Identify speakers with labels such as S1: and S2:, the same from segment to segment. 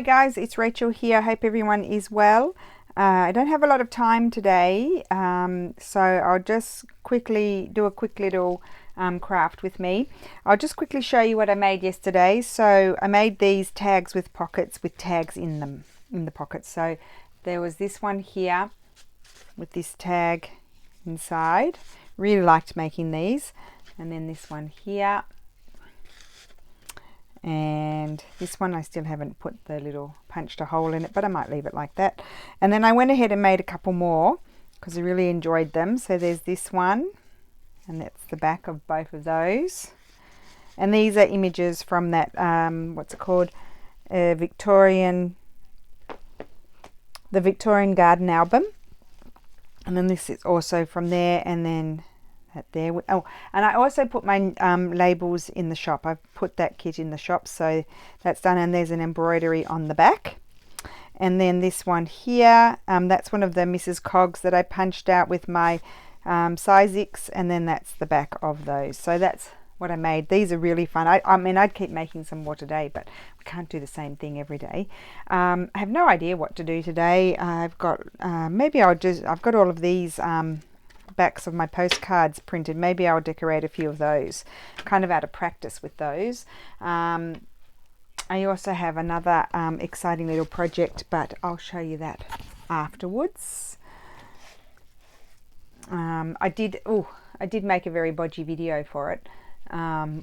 S1: guys, it's Rachel here. Hope everyone is well. I don't have a lot of time today, so I'll just quickly do a quick little craft with me. I'll just quickly show you what I made yesterday. So I made these tags with pockets with tags in them, in the pockets. So there was this one here with this tag inside. Really liked making these. And then this one here. And this one I still haven't put the little punched a hole in it, but I might leave it like that. And then I went ahead and made a couple more because I really enjoyed them. So there's this one, and that's the back of both of those. And these are images from that, what's it called? The Victorian Garden album. And then this is also from there, and then that there. Oh, and I also put my labels in the shop. I've put that kit in the shop, so that's done. And there's an embroidery on the back. And then this one here, that's one of the Mrs. Cogs that I punched out with my Size-X, and then that's the back of those. So that's what I made. These are really fun. I mean, I'd keep making some more today, but we can't do the same thing every day. I have no idea what to do today. I've got I've got all of these backs of my postcards printed. Maybe I'll decorate a few of those, kind of out of practice with those. I also have another exciting little project, but I'll show you that afterwards. I did make a very bodgy video for it,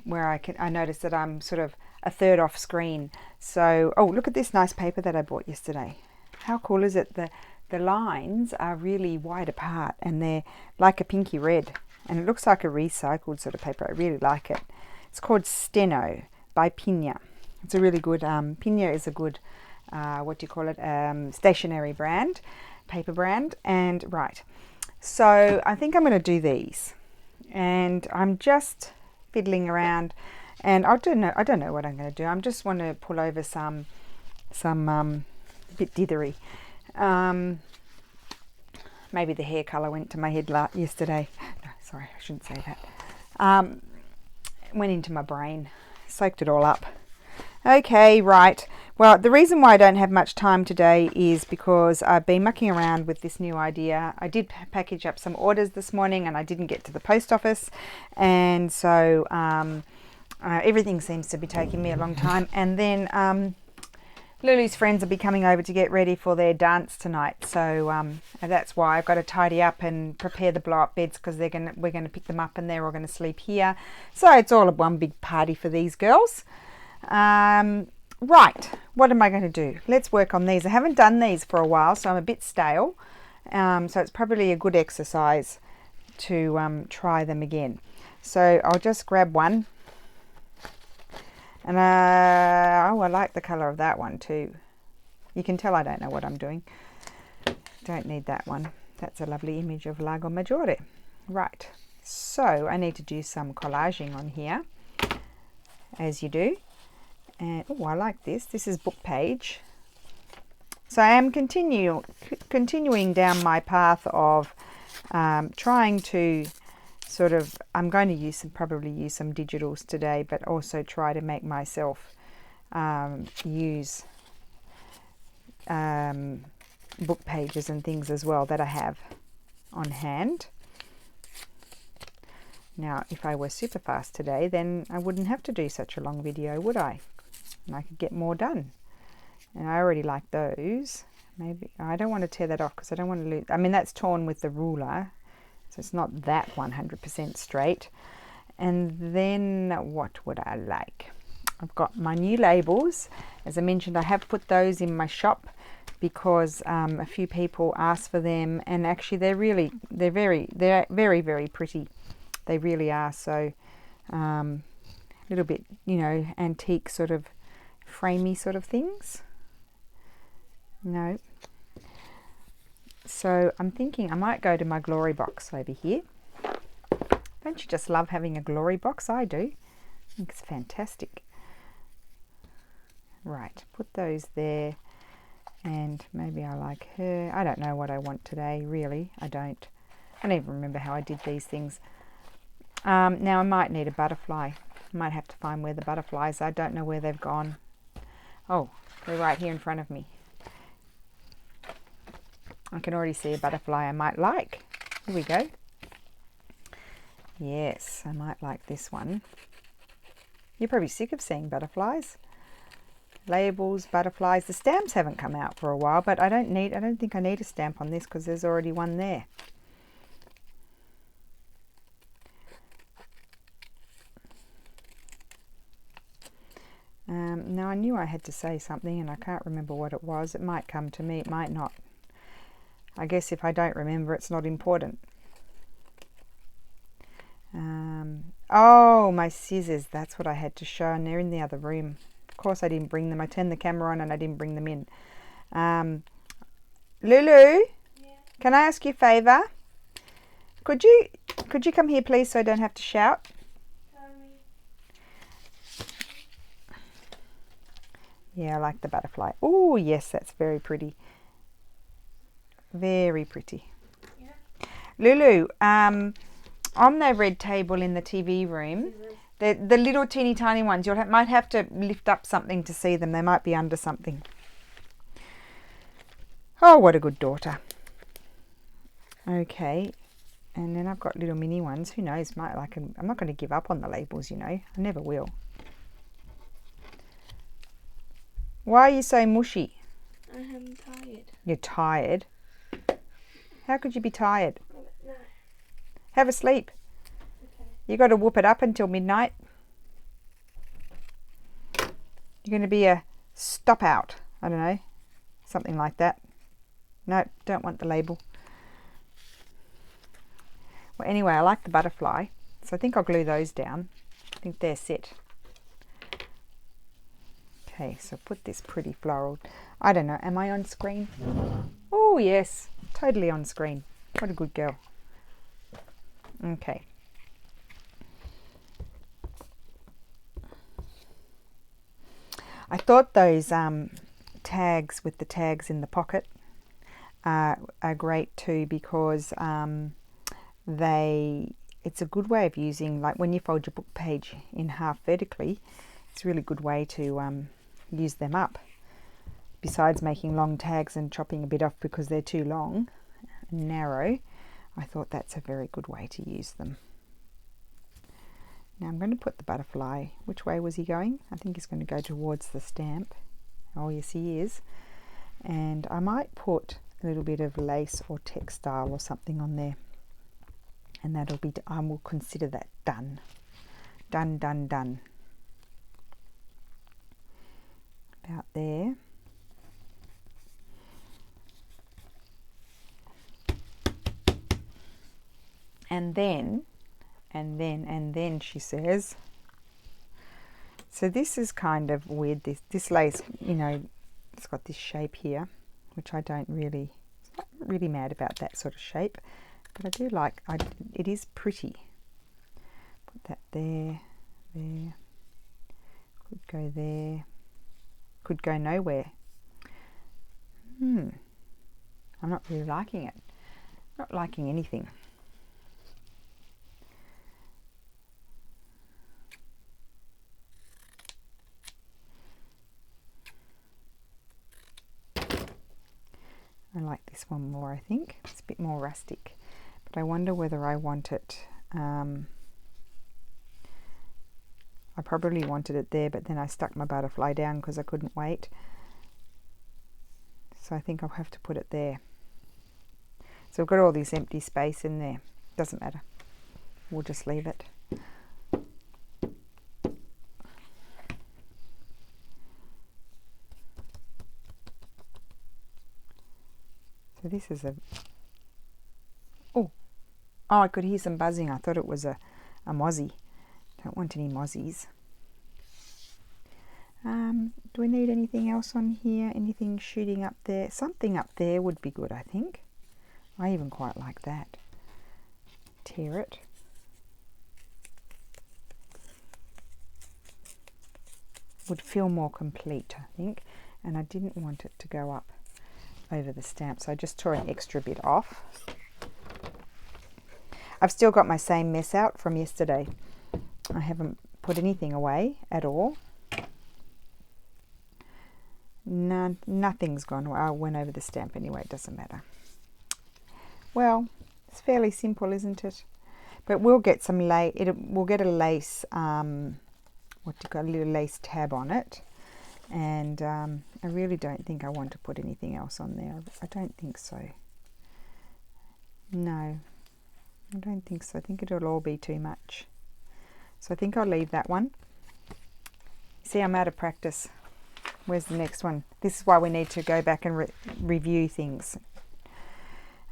S1: where I noticed that I'm sort of a third off screen. So, oh, look at this nice paper that I bought yesterday. How cool is it? The lines are really wide apart, and they're like a pinky red, and it looks like a recycled sort of paper. I really like it. It's called Steno by Pina. It's a really good, Pina is a good, stationery brand, paper brand. And right, so I think I'm going to do these, and I'm just fiddling around, and I don't know what I'm going to do. I just want to pull over some bit dithery. Maybe the hair colour went to my head yesterday. No, sorry, I shouldn't say that. Went into my brain, soaked it all up. Okay, right. Well, the reason why I don't have much time today is because I've been mucking around with this new idea. I did package up some orders this morning, and I didn't get to the post office, and so everything seems to be taking me a long time. And then Lulu's friends will be coming over to get ready for their dance tonight, so that's why I've got to tidy up and prepare the blow-up beds, because we're going to pick them up and they're all going to sleep here. So it's all one big party for these girls. Right, what am I going to do? Let's work on these. I haven't done these for a while, so I'm a bit stale. So it's probably a good exercise to try them again. So I'll just grab one. And I like the colour of that one too. You can tell I don't know what I'm doing. Don't need that one. That's a lovely image of Lago Maggiore. Right, so I need to do some collaging on here, as you do. And oh, I like this. This is book page. So I am continuing down my path of trying to sort of, I'm going to probably use some digitals today, but also try to make myself use book pages and things as well that I have on hand. Now, if I were super fast today, then I wouldn't have to do such a long video, would I? And I could get more done. And I already like those. Maybe I don't want to tear that off because I don't want to lose. I mean, that's torn with the ruler, so it's not that 100% straight. And then what would I like? I've got my new labels. As I mentioned, I have put those in my shop because a few people asked for them, and actually they're very, very pretty. They really are. So a little bit, antique sort of framey sort of things. No. So I'm thinking I might go to my glory box over here. Don't you just love having a glory box? I do. I think it's fantastic. Right, put those there, and maybe I like her. I don't know what I want today, really. I don't even remember how I did these things. Now I might need a butterfly. I might have to find where the butterflies are. I don't know where they've gone. Oh, They're right here in front of me. I can already see a butterfly I might like. Here we go. Yes, I might like this one. You're probably sick of seeing butterflies. Labels, butterflies. The stamps haven't come out for a while, but I don't think I need a stamp on this because there's already one there. Now I knew I had to say something and I can't remember what it was. It might come to me, it might not. I guess if I don't remember, it's not important. Oh, my scissors. That's what I had to show, and they're in the other room. Of course I didn't bring them. I turned the camera on and I didn't bring them in. Lulu, can I ask you a favour? Could you come here, please, so I don't have to shout? Yeah, I like the butterfly. Oh, yes, that's very pretty. Very pretty. Yeah. Lulu, on the red table in the TV room, the little teeny tiny ones, you might have to lift up something to see them. They might be under something. Oh, what a good daughter. Okay, and then I've got little mini ones. Who knows? I'm not going to give up on the labels, you know. I never will. Why are you so mushy?
S2: I'm tired.
S1: You're tired? How could you be tired?
S2: No.
S1: Have a sleep.
S2: Okay.
S1: You got to whoop it up until midnight. You're going to be a stop out. I don't know. Something like that. No, don't want the label. Well, anyway, I like the butterfly. So I think I'll glue those down. I think they're set. Okay, so put this pretty floral. I don't know, am I on screen? Oh yes, totally on screen. What a good girl. Okay. I thought those tags with the tags in the pocket are great too, because it's a good way of using, like when you fold your book page in half vertically, it's a really good way to use them up. Besides making long tags and chopping a bit off because they're too long and narrow, I thought that's a very good way to use them. Now I'm going to put the butterfly, which way was he going? I think he's going to go towards the stamp. Oh yes, he is. And I might put a little bit of lace or textile or something on there, and that'll be, I will consider that done. Done, done, done. About there. And then she says, so this is kind of weird, this lace, you know, it's got this shape here, which I'm not really mad about that sort of shape, but I do like, it is pretty. Put that there, could go there, could go nowhere. I'm not really liking it, not liking anything. I like this one more, I think. It's a bit more rustic. But I wonder whether I want it... I probably wanted it there, but then I stuck my butterfly down because I couldn't wait. So I think I'll have to put it there. So I've got all this empty space in there. Doesn't matter. We'll just leave it. So this is a... Oh, I could hear some buzzing. I thought it was a mozzie. Don't want any mozzies. Do we need anything else on here? Anything shooting up there? Something up there would be good, I think. I even quite like that. Tear it. Would feel more complete, I think. And I didn't want it to go up over the stamp, so I just tore an extra bit off. I've still got my same mess out from yesterday. I haven't put anything away at all. nothing's gone. I went over the stamp anyway, it doesn't matter. Well, it's fairly simple, isn't it? But we'll get some we'll get a lace, a little lace tab on it. And I really don't think I want to put anything else on there. I don't think so. No, I don't think so. I think it'll all be too much. So I think I'll leave that one. See, I'm out of practice. Where's the next one? This is why we need to go back and review things.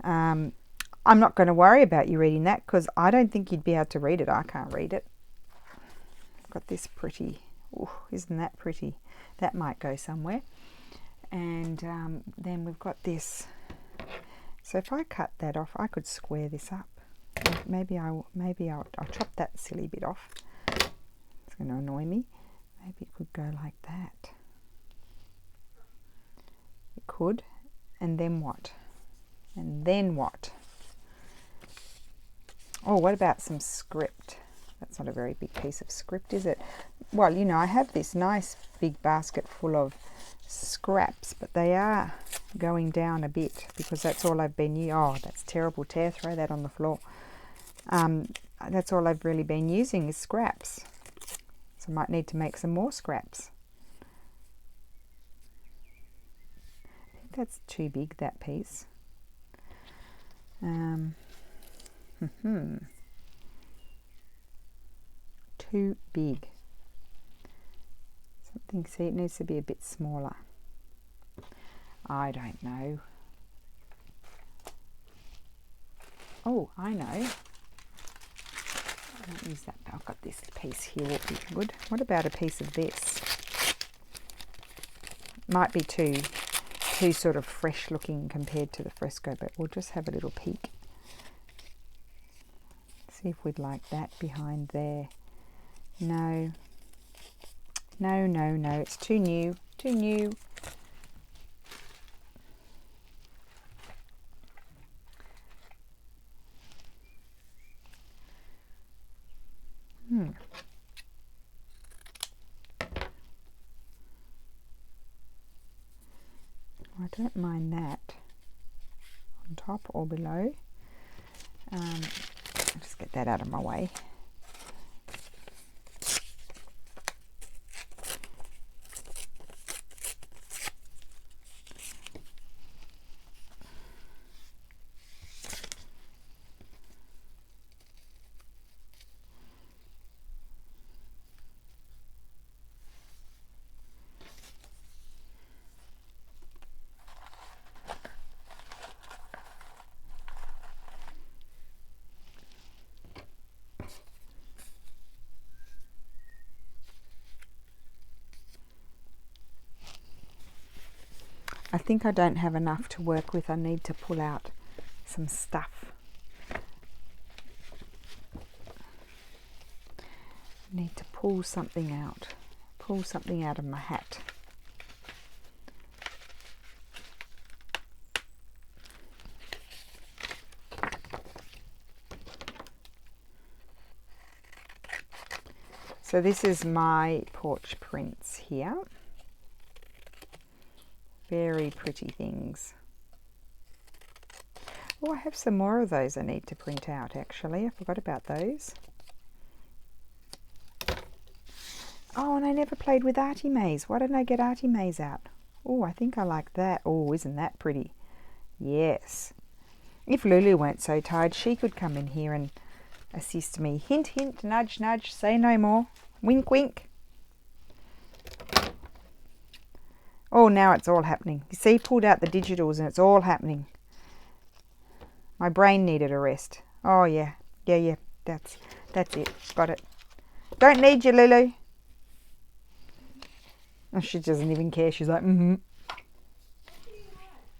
S1: I'm not going to worry about you reading that because I don't think you'd be able to read it. I can't read it. I've got this pretty. Ooh, isn't that pretty? That might go somewhere. And then we've got this. So if I cut that off, I could square this up. Maybe I'll chop that silly bit off. It's going to annoy me. Maybe it could go like that. It could. And then what? And then what? Oh, what about some script? That's not a very big piece of script, is it? Well, you know, I have this nice big basket full of scraps, but they are going down a bit because that's all I've been using. Oh, that's terrible tear. Throw that on the floor. That's all I've really been using is scraps. So I might need to make some more scraps. I think that's too big, that piece. Too big. Something, see, it needs to be a bit smaller. I don't know. Oh, I know. I won't use that. I've got this piece here, will be good. What about a piece of this? Might be too sort of fresh looking compared to the fresco, but we'll just have a little peek. See if we'd like that behind there. No. No, no, no. It's too new. Too new. I don't mind that on top or below. I'll just get that out of my way. I think I don't have enough to work with. I need to pull out some stuff. I need to pull something out. Pull something out of my hat. So this is my porch prints here. Very pretty things. Oh, I have some more of those I need to print out actually. I forgot about those. Oh, and I never played with Artie Maze. Why didn't I get Artie Maze out? Oh, I think I like that. Oh, isn't that pretty? Yes. If Lulu weren't so tired, she could come in here and assist me. Hint, hint, nudge, nudge, say no more. Wink, wink. Oh, now it's all happening. You see, pulled out the digitals and it's all happening. My brain needed a rest. Oh, yeah. Yeah. That's it. Got it. Don't need you, Lulu. Oh, she doesn't even care. She's like,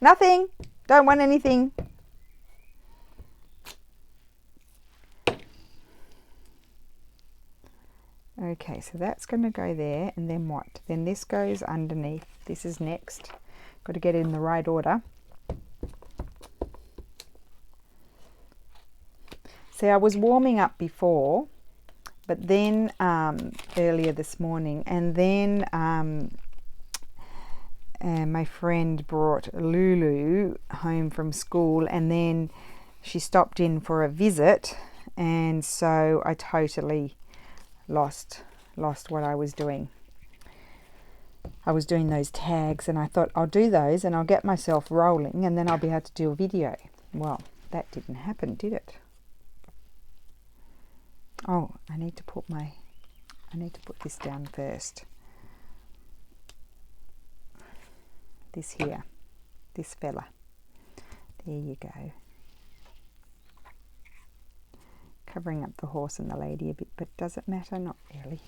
S1: Nothing. Don't want anything. Okay, so that's going to go there, and then what? Then this goes underneath. This is next. Got to get it in the right order. See, I was warming up before, but then earlier this morning, and then and my friend brought Lulu home from school, and then she stopped in for a visit, and so I totally lost what I was doing. I was doing those tags, and I thought I'll do those and I'll get myself rolling, and then I'll be able to do a video. Well, that didn't happen, did it? Oh, I need to put this down first. This here, this fella. There you go. Covering up the horse and the lady a bit, but does it matter? Not really.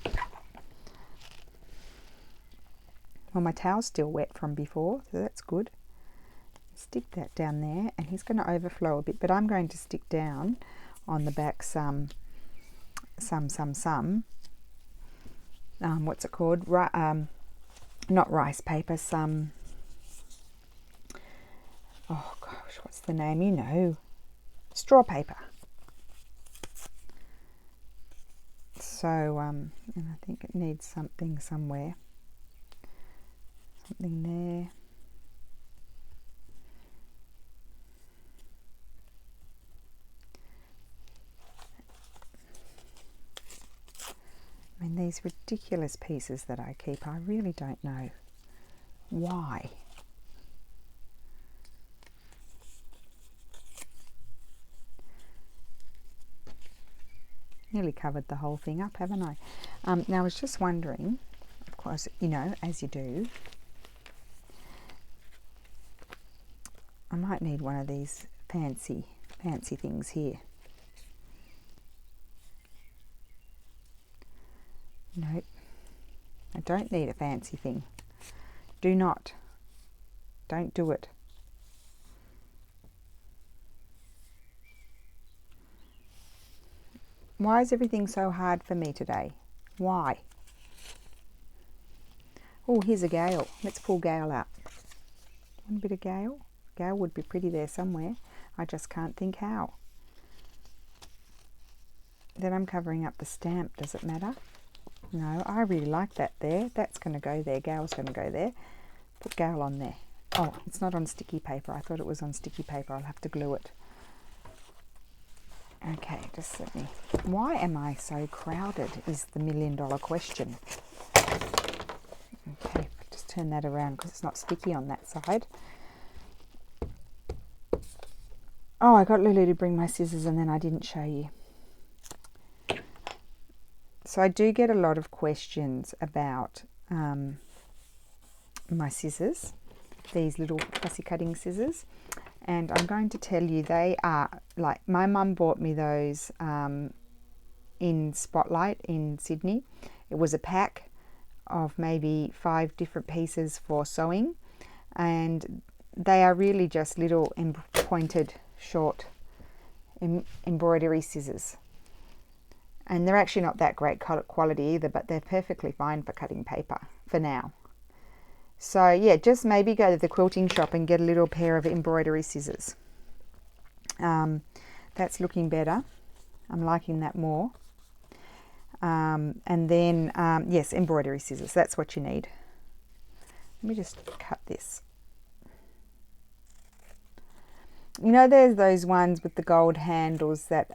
S1: Well, my towel's still wet from before, so that's good. Stick that down there, and he's going to overflow a bit, but I'm going to stick down on the back some what's it called? Not rice paper, some, oh gosh, what's the name? You know, straw paper. So, and I think it needs something somewhere. Something there. I mean, these ridiculous pieces that I keep, I really don't know why. Nearly covered the whole thing up, haven't I? Now, I was just wondering, of course, you know, as you do, I might need one of these fancy things here. Nope, I don't need a fancy thing. Don't do it. Why is everything so hard for me today? Why? Oh, here's a gale. Let's pull gale out. One bit of gale. Gale would be pretty there somewhere. I just can't think how. Then I'm covering up the stamp. Does it matter? No, I really like that there. That's going to go there. Gale's going to go there. Put gale on there. Oh, it's not on sticky paper. I thought it was on sticky paper. I'll have to glue it. Okay, just let me... Why am I so crowded is the million-dollar question. Okay, just turn that around because it's not sticky on that side. Oh, I got Lulu to bring my scissors and then I didn't show you. So I do get a lot of questions about my scissors, these little fussy cutting scissors. And I'm going to tell you, they are, like, my mum bought me those in Spotlight in Sydney. It was a pack of maybe 5 different pieces for sewing, and they are really just little pointed short embroidery scissors, and they're actually not that great quality either, but they're perfectly fine for cutting paper for now. So yeah, just maybe go to the quilting shop and get a little pair of embroidery scissors. That's looking better. I'm liking that more. And then, yes, embroidery scissors. That's what you need. Let me just cut this. You know, there's those ones with the gold handles that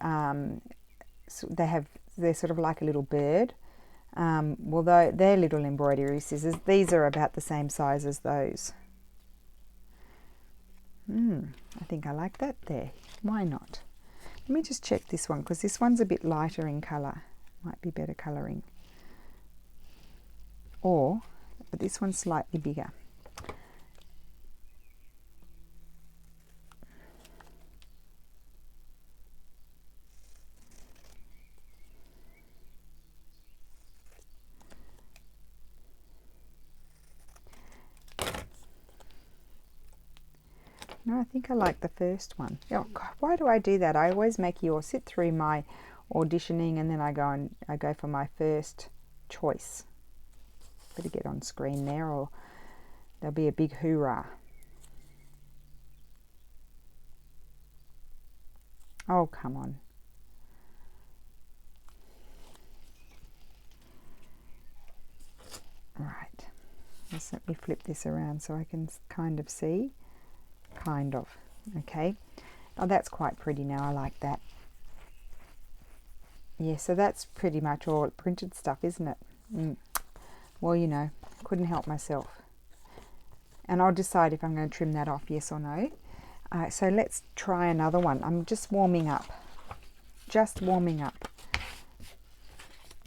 S1: they're sort of like a little bird. Well, they're little embroidery scissors. These are about the same size as those. I think I like that there. Why not? Let me just check this one, because this one's a bit lighter in colour. Might be better colouring. But this one's slightly bigger. No, I think I like the first one. Oh God, why do I do that? I always make you all sit through my auditioning and then I go for my first choice. Better get on screen there or there'll be a big hoorah. Oh, come on. Right. Just let me flip this around so I can kind of see. Kind of. Okay. Oh, that's quite pretty now. I like that. Yeah, so that's pretty much all printed stuff, isn't it? Well, you know, couldn't help myself. And I'll decide if I'm going to trim that off, yes or no. So let's try another one. I'm just warming up. Just warming up.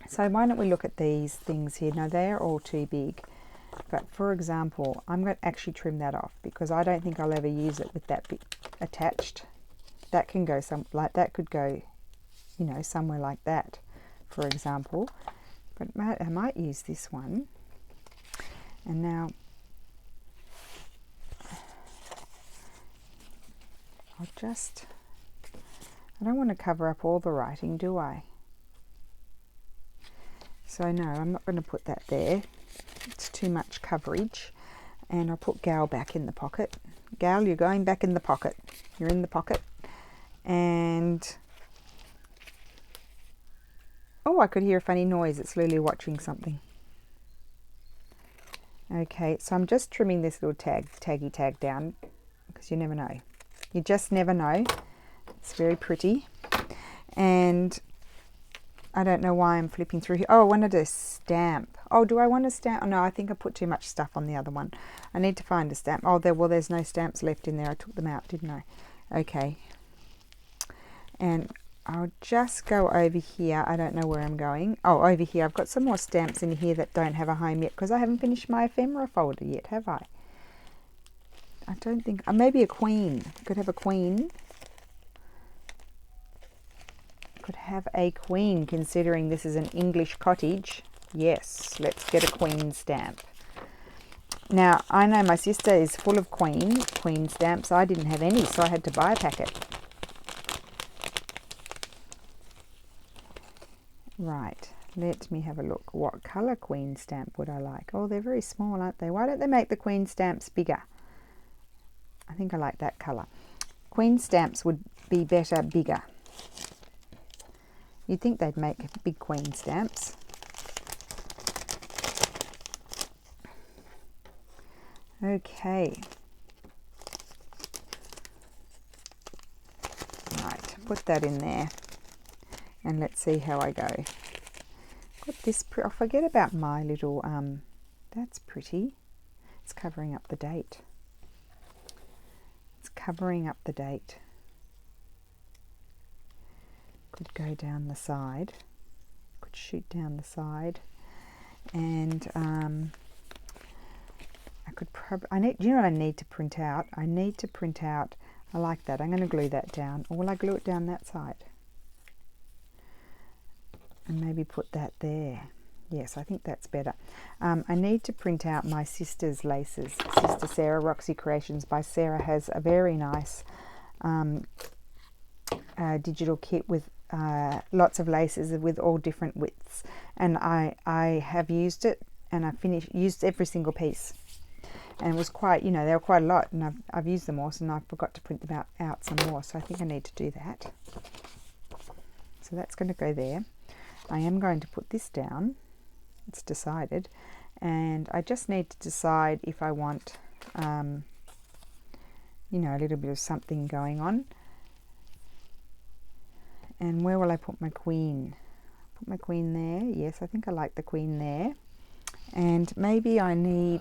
S1: So why don't we look at these things here? Now, they're all too big. But for example, I'm going to actually trim that off because I don't think I'll ever use it with that bit attached. That can go that could go, you know, somewhere like that, for example. But I might use this one. And now I don't want to cover up all the writing, do I? So no, I'm not going to put that there. It's too much coverage. And I'll put Gal back in the pocket. Gal, you're going back in the pocket. You're in the pocket. And oh, I could hear a funny noise. It's Lulu watching something. Okay, so I'm just trimming this little taggy tag down because you never know. You just never know. It's very pretty. And I don't know why I'm flipping through here. Oh, I wanted a stamp. Oh, do I want a stamp? Oh, no, I think I put too much stuff on the other one. I need to find a stamp. Oh, there's no stamps left in there. I took them out, didn't I? Okay. And I'll just go over here. I don't know where I'm going. Oh, over here. I've got some more stamps in here that don't have a home yet because I haven't finished my ephemera folder yet, have I? I don't think... maybe a queen. Could have a queen. Could have a queen, considering this is an English cottage. Yes, let's get a queen stamp. Now, I know my sister is full of queen stamps. I didn't have any, so I had to buy a packet. Right, let me have a look. What colour queen stamp would I like? Oh, they're very small, aren't they? Why don't they make the queen stamps bigger? I think I like that colour. Queen stamps would be better bigger. You'd think they'd make big queen stamps. Okay. Right, put that in there. And let's see how I go. Got this, I'll forget about my little, that's pretty. It's covering up the date. It's covering up the date. Could go down the side. Could shoot down the side. And I could probably, do you know what I need to print out? I need to print out, I like that. I'm going to glue that down. Or will I glue it down that side? And maybe put that there. Yes, I think that's better. I need to print out my sister's laces. Sister Sarah, Roxy Creations by Sarah, has a very nice digital kit with lots of laces with all different widths. And I have used it, and I used every single piece. And it was quite, you know, there were quite a lot, and I've used them all, and I forgot to print them out some more. So I think I need to do that. So that's going to go there. I am going to put this down. It's decided. And I just need to decide if I want, you know, a little bit of something going on. And where will I put my queen? Put my queen there. Yes, I think I like the queen there. And maybe I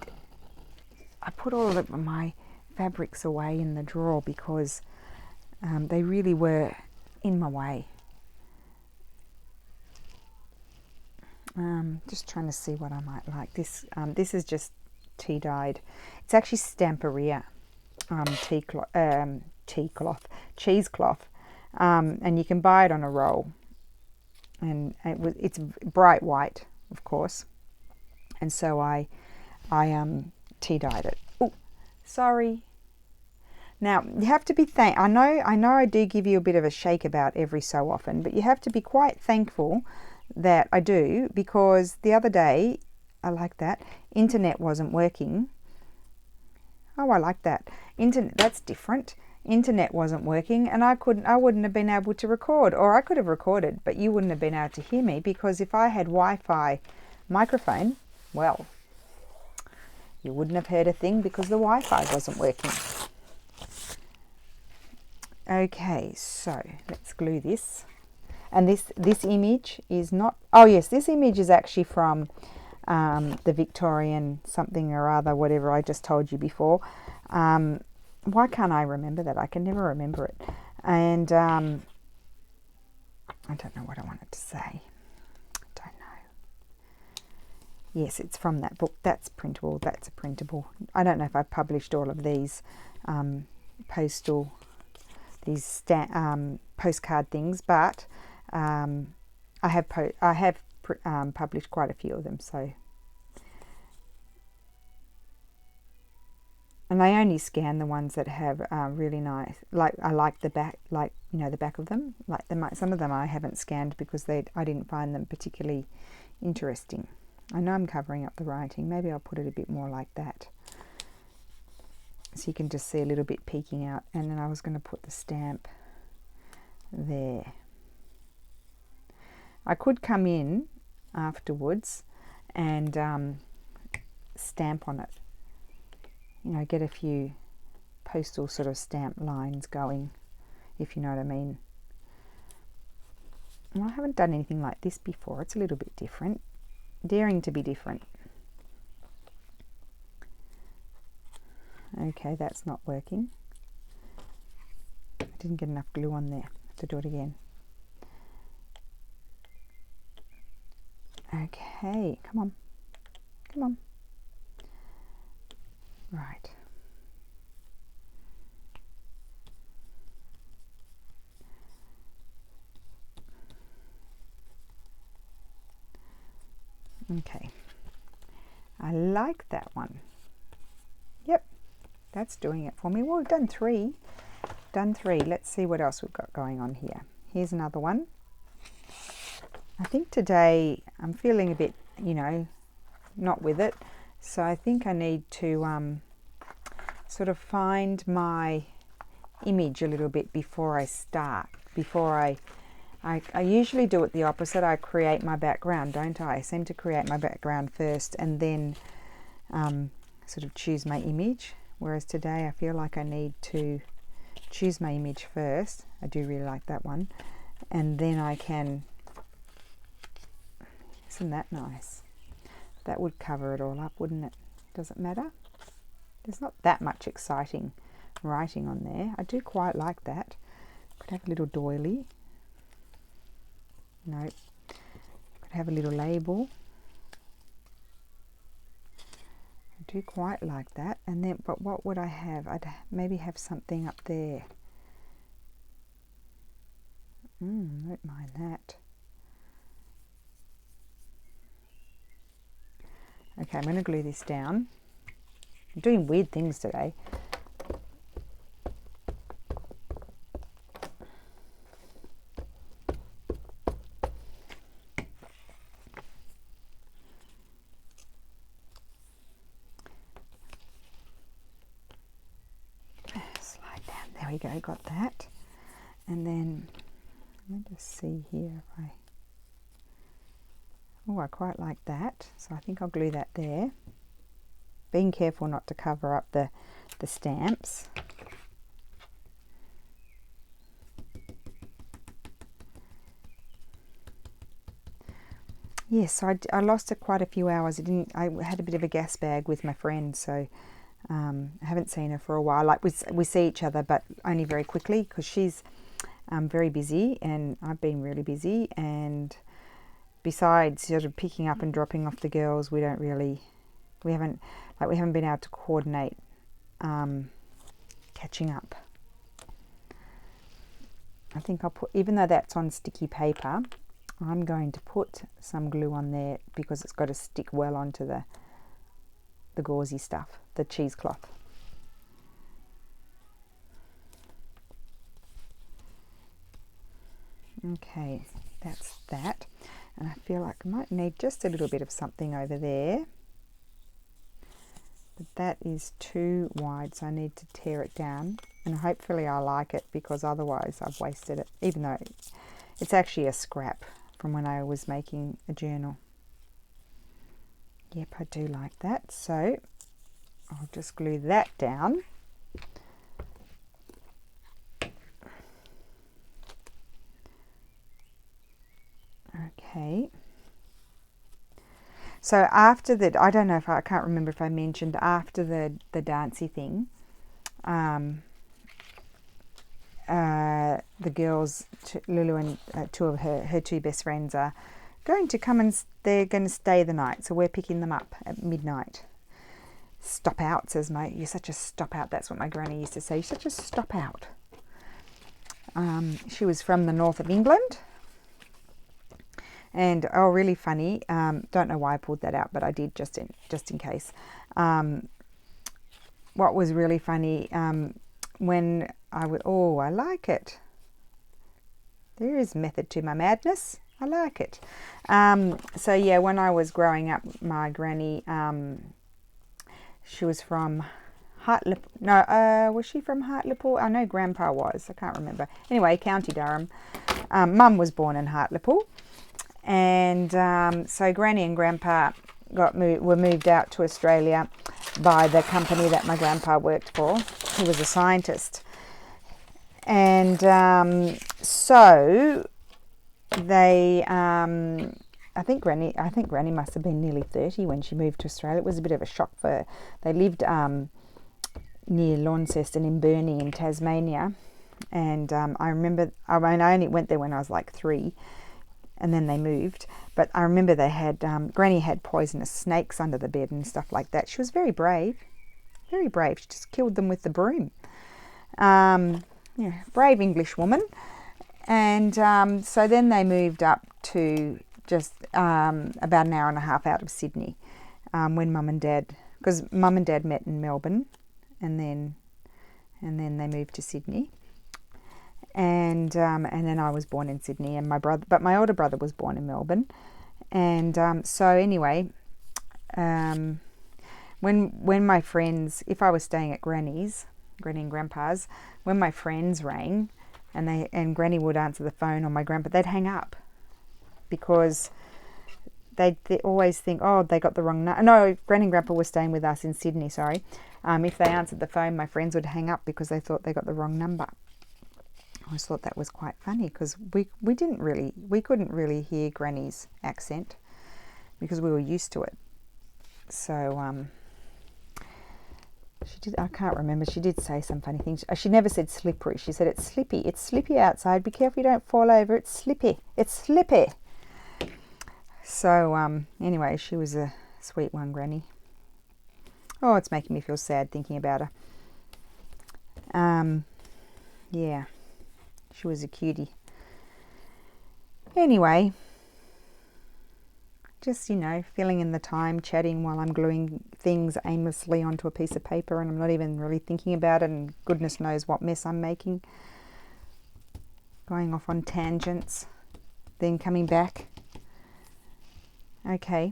S1: put all of my fabrics away in the drawer because they really were in my way. Just trying to see what I might like. This is just tea dyed. It's actually Stamperia cheesecloth, and you can buy it on a roll. And it's bright white, of course. And so I tea dyed it. Oh, sorry. Now you have to be I know I do give you a bit of a shake about every so often, but you have to be quite thankful that I do, because the other day, I like that, internet wasn't working. Oh, I like that. Internet, that's different. Internet wasn't working, and I wouldn't have been able to record, or I could have recorded, but you wouldn't have been able to hear me, because if I had Wi-Fi microphone, well, You wouldn't have heard a thing because the Wi-Fi wasn't working. Okay, so let's glue this. And this image is not, oh yes, this image is actually from the Victorian something or other, whatever I just told you before. Why can't I remember that? I can never remember it. And I don't know what I wanted to say. Don't know. Yes, it's from that book. That's printable. That's a printable. I don't know if I've published all of these postcard things, but I have published quite a few of them. So, and I only scan the ones that have really nice. Like I like the back, like the back of them. Like some of them I haven't scanned because I didn't find them particularly interesting. I know I'm covering up the writing. Maybe I'll put it a bit more like that, so you can just see a little bit peeking out. And then I was going to put the stamp there. I could come in afterwards and stamp on it. Get a few postal sort of stamp lines going, if you know what I mean. Well, I haven't done anything like this before. It's a little bit different. Daring to be different. Okay, that's not working. I didn't get enough glue on there to do it again. Okay, come on. Come on. Right. Okay. I like that one. Yep, that's doing it for me. Well, we've done three. Let's see what else we've got going on here. Here's another one. I think today I'm feeling a bit, not with it. So I think I need to sort of find my image a little bit before I start. I usually do it the opposite. I create my background, don't I? I seem to create my background first and then sort of choose my image. Whereas today I feel like I need to choose my image first. I do really like that one. And then I can... Isn't that nice? That would cover it all up, wouldn't it? Does it matter? There's not that much exciting writing on there. I do quite like that. Could have a little doily. No. Could have a little label. I do quite like that. And then, but what would I have? I'd maybe have something up there. Don't mind that. Okay, I'm going to glue this down. I'm doing weird things today. Slide down. There we go, got that. And then, let me just see here if I... Oh, I quite like that. So I think I'll glue that there. Being careful not to cover up the stamps. Yes, I lost quite a few hours. I had a bit of a gas bag with my friend, so I haven't seen her for a while. Like we see each other, but only very quickly because she's very busy and I've been really busy. And besides sort of picking up and dropping off the girls, we haven't been able to coordinate catching up. I think I'll put, even though that's on sticky paper, I'm going to put some glue on there because it's got to stick well onto the gauzy stuff, the cheesecloth. Okay, that's that. And I feel like I might need just a little bit of something over there. But that is too wide, so I need to tear it down. And hopefully I like it because otherwise I've wasted it, even though it's actually a scrap from when I was making a journal. Yep, I do like that. So I'll just glue that down. Okay. So after the, I don't know if I can't remember if I mentioned after the dancey thing, the girls, Lulu and two of her two best friends are going to come and they're going to stay the night. So we're picking them up at midnight. Stop out, says mate. You're such a stop out. That's what my granny used to say. You're such a stop out. She was from the north of England. And oh, really funny. Don't know why I pulled that out, but I did just in case. What was really funny when I would, oh, I like it. There is method to my madness. I like it. So yeah, when I was growing up, my granny, she was from Hartlepool. No, was she from Hartlepool? I know Grandpa was. I can't remember. Anyway, County Durham. Mum was born in Hartlepool. And so Granny and Grandpa were moved out to Australia by the company that my grandpa worked for. He was a scientist. And so they, I think Granny must have been nearly 30 when she moved to Australia. It was a bit of a shock for her. They lived near Launceston in Burnie in Tasmania. And I remember, I only went there when I was like 3. And then they moved. But I remember they had, Granny had poisonous snakes under the bed and stuff like that. She was very brave. Very brave. She just killed them with the broom. Yeah, brave English woman. And so then they moved up to just about an hour and a half out of Sydney when Mum and Dad, because Mum and Dad met in Melbourne and then they moved to Sydney. And then I was born in Sydney, and my older brother was born in Melbourne. And so anyway, when my friends, if I was staying at Granny and Grandpa's, when my friends rang, and Granny would answer the phone, or my grandpa, they'd hang up because they always think, oh, they got the wrong number. No, Granny and Grandpa were staying with us in Sydney. Sorry, if they answered the phone, my friends would hang up because they thought they got the wrong number. I always thought that was quite funny because we couldn't really hear Granny's accent because we were used to it. So she did. I can't remember. She did say some funny things. She never said slippery. She said it's slippy. It's slippy outside. Be careful you don't fall over. It's slippy. It's slippy. So anyway, she was a sweet one, Granny. Oh, it's making me feel sad thinking about her. Yeah. She was a cutie. Anyway, just, filling in the time, chatting while I'm gluing things aimlessly onto a piece of paper and I'm not even really thinking about it, and goodness knows what mess I'm making. Going off on tangents, then coming back. Okay.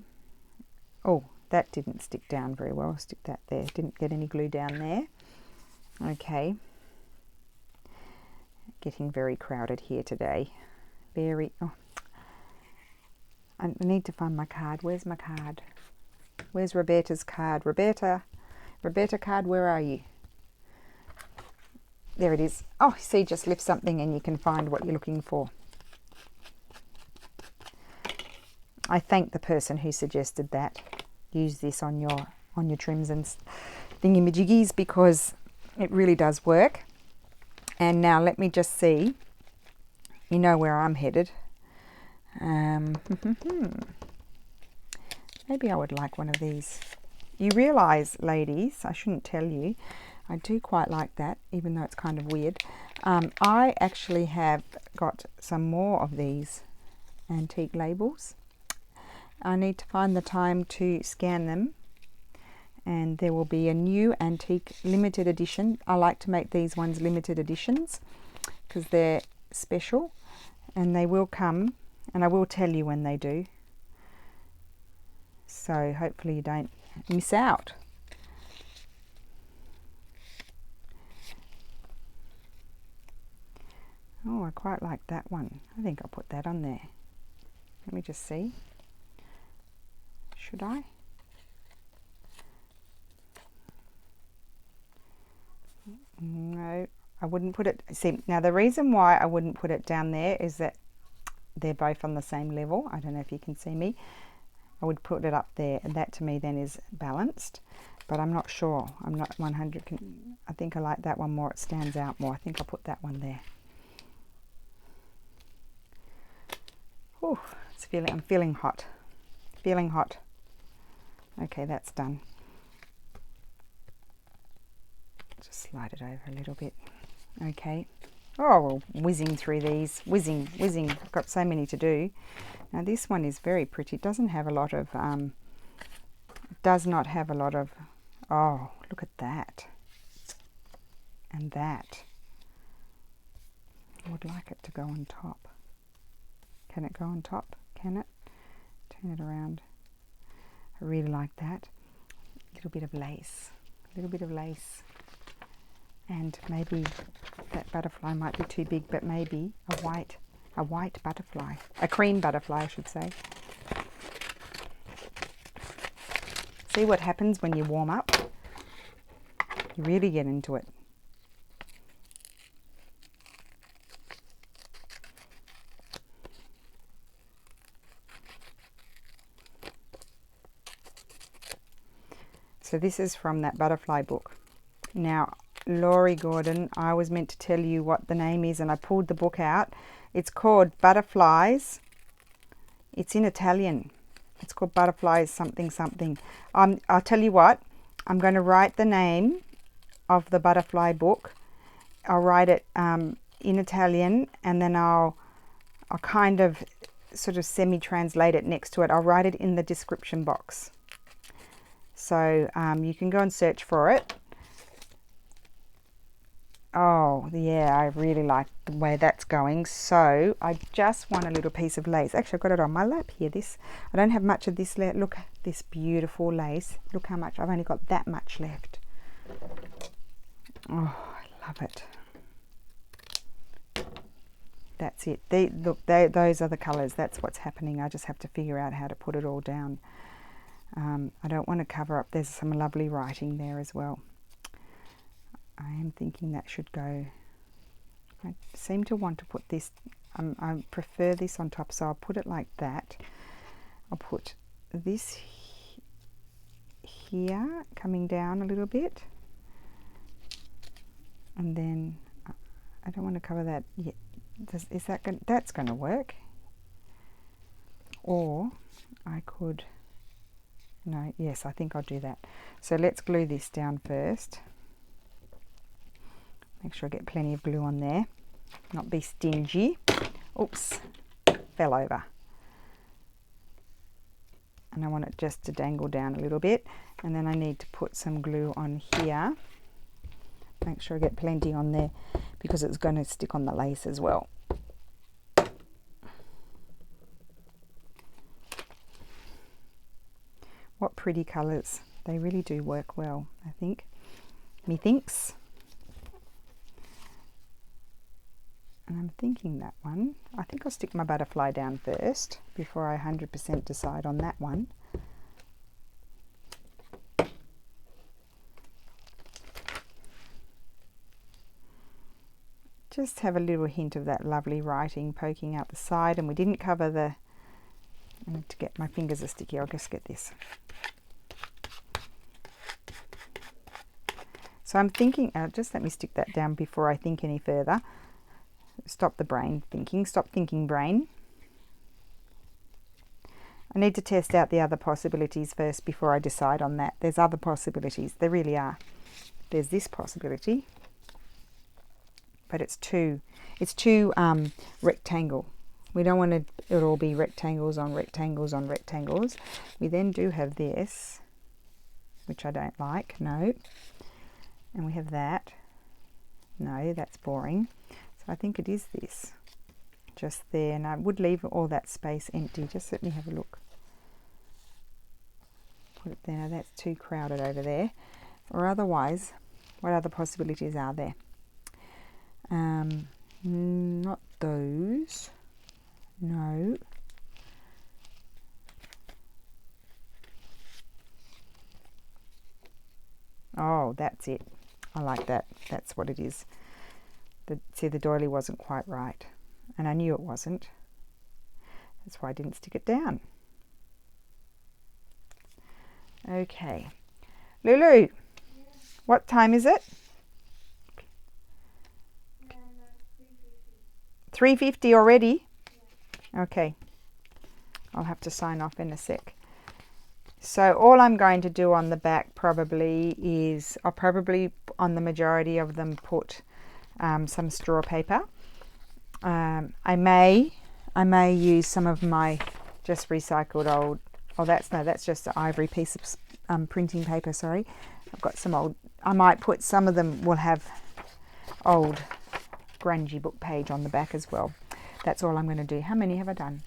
S1: Oh, that didn't stick down very well. I'll stick that there. Didn't get any glue down there. Okay. Getting very crowded here today. Oh, I need to find my card. Where's my card? Where's Roberta's card? Roberta card, where are you? There it is. Oh, see, just lift something and you can find what you're looking for. I thank the person who suggested that. Use this on your trims and thingy-majiggies because it really does work. And now let me just see. You know where I'm headed. Maybe I would like one of these. You realise, ladies, I shouldn't tell you, I do quite like that, even though it's kind of weird. I actually have got some more of these antique labels. I need to find the time to scan them. And there will be a new antique limited edition. I like to make these ones limited editions because they're special, and they will come, and I will tell you when they do. So hopefully you don't miss out. Oh, I quite like that one. I think I'll put that on there. Let me just see. Should I? wouldn't put it, see, now the reason why I wouldn't put it down there is that they're both on the same level. I don't know if you can see me. I would put it up there, and that to me then is balanced, but I'm not sure. I'm not 100. I think I like that one more. It stands out more. I think I'll put that one there. Oh, I'm feeling hot. Feeling hot. Okay, that's done. Just slide it over a little bit. Okay. Oh, we're whizzing through these. Whizzing. I've got so many to do. Now this one is very pretty. It doesn't have a lot of, does not have a lot of, oh, look at that. And that. I would like it to go on top. Can it go on top? Can it? Turn it around. I really like that. A little bit of lace. A little bit of lace. And maybe that butterfly might be too big, but maybe a white butterfly. A cream butterfly, I should say. See what happens when you warm up? You really get into it. So this is from that butterfly book. Now, Laurie Gordon, I was meant to tell you what the name is, and I pulled the book out. It's called Butterflies. It's in Italian. It's called Butterflies something something. I'll tell you what, I'm going to write the name of the butterfly book. I'll write it in Italian, and then I'll kind of sort of semi-translate it next to it. I'll write it in the description box. So you can go and search for it. Oh, yeah, I really like the way that's going. So I just want a little piece of lace. Actually, I've got it on my lap here. I don't have much of this left. Look at this beautiful lace. Look how much. I've only got that much left. Oh, I love it. That's it. Those are the colours. That's what's happening. I just have to figure out how to put it all down. I don't want to cover up. There's some lovely writing there as well. I am thinking that should go. I seem to want to put this, I prefer this on top, so I'll put it like that. I'll put this here, coming down a little bit. And then, I don't want to cover that yet. Is that going? That's going to work. Or I could, no, yes, I think I'll do that. So let's glue this down first. Make sure I get plenty of glue on there, not be stingy. Oops, fell over. And I want it just to dangle down a little bit. And then I need to put some glue on here. Make sure I get plenty on there because it's going to stick on the lace as well. What pretty colours. They really do work well, I think. Methinks. And I'm thinking that one. I think I'll stick my butterfly down first before I 100% decide on that one. Just have a little hint of that lovely writing poking out the side, and we didn't cover the, I need to get, my fingers are sticky, I'll just get this. So I'm thinking, just let me stick that down before I think any further. Stop the brain thinking, stop thinking brain. I need to test out the other possibilities first before I decide on that. There's other possibilities, there really are. There's this possibility, but it's too rectangle. We don't want it all be rectangles on rectangles on rectangles. We then do have this, which I don't like, no. And we have that, no, that's boring. I think it is this, just there, and I would leave all that space empty. Just let me have a look. Put it there. Now that's too crowded over there. Or otherwise, what other possibilities are there? Not those. No. Oh, that's it. I like that. That's what it is. See, the doily wasn't quite right, and I knew it wasn't. That's why I didn't stick it down. Okay. Lulu, what time is it? 3:50 already? Okay. I'll have to sign off in a sec. So all I'm going to do on the back probably is, I'll probably on the majority of them put some straw paper. I may use some of my just recycled old, that's just the ivory piece of printing paper, sorry. I've got some old, I might put, some of them will have old grungy book page on the back as well. That's all I'm going to do. How many have I done?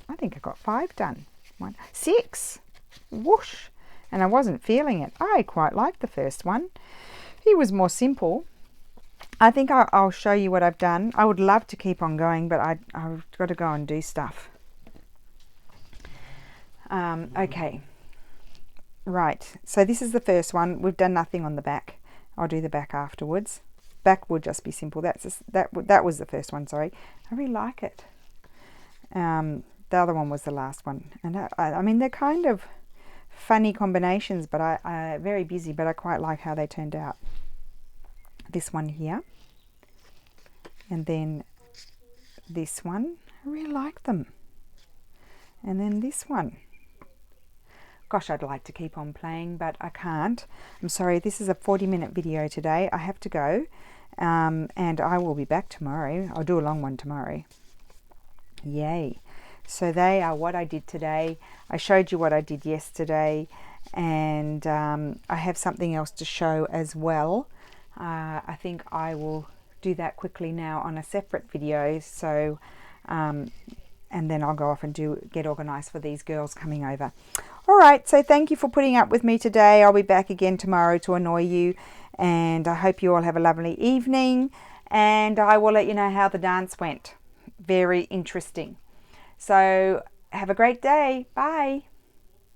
S1: I think I got 5 done. 1, 6. Whoosh. And I wasn't feeling it. I quite liked the first one. He was more simple. I think I'll show you what I've done. I would love to keep on going, but I've got to go and do stuff. Okay. Right. So this is the first one. We've done nothing on the back. I'll do the back afterwards. Back will just be simple. That was the first one, sorry. I really like it. The other one was the last one. And I mean, they're kind of funny combinations, but I very busy, but I quite like how they turned out. This one here. And then this one. I really like them. And then this one. Gosh, I'd like to keep on playing, but I can't. I'm sorry, this is a 40-minute video today. I have to go, and I will be back tomorrow. I'll do a long one tomorrow. Yay. So they are what I did today. I showed you what I did yesterday, and I have something else to show as well. I think I will do that quickly now on a separate video. So, and then I'll go off and get organised for these girls coming over. All right, so thank you for putting up with me today. I'll be back again tomorrow to annoy you, and I hope you all have a lovely evening, and I will let you know how the dance went. Very interesting. So have a great day. Bye.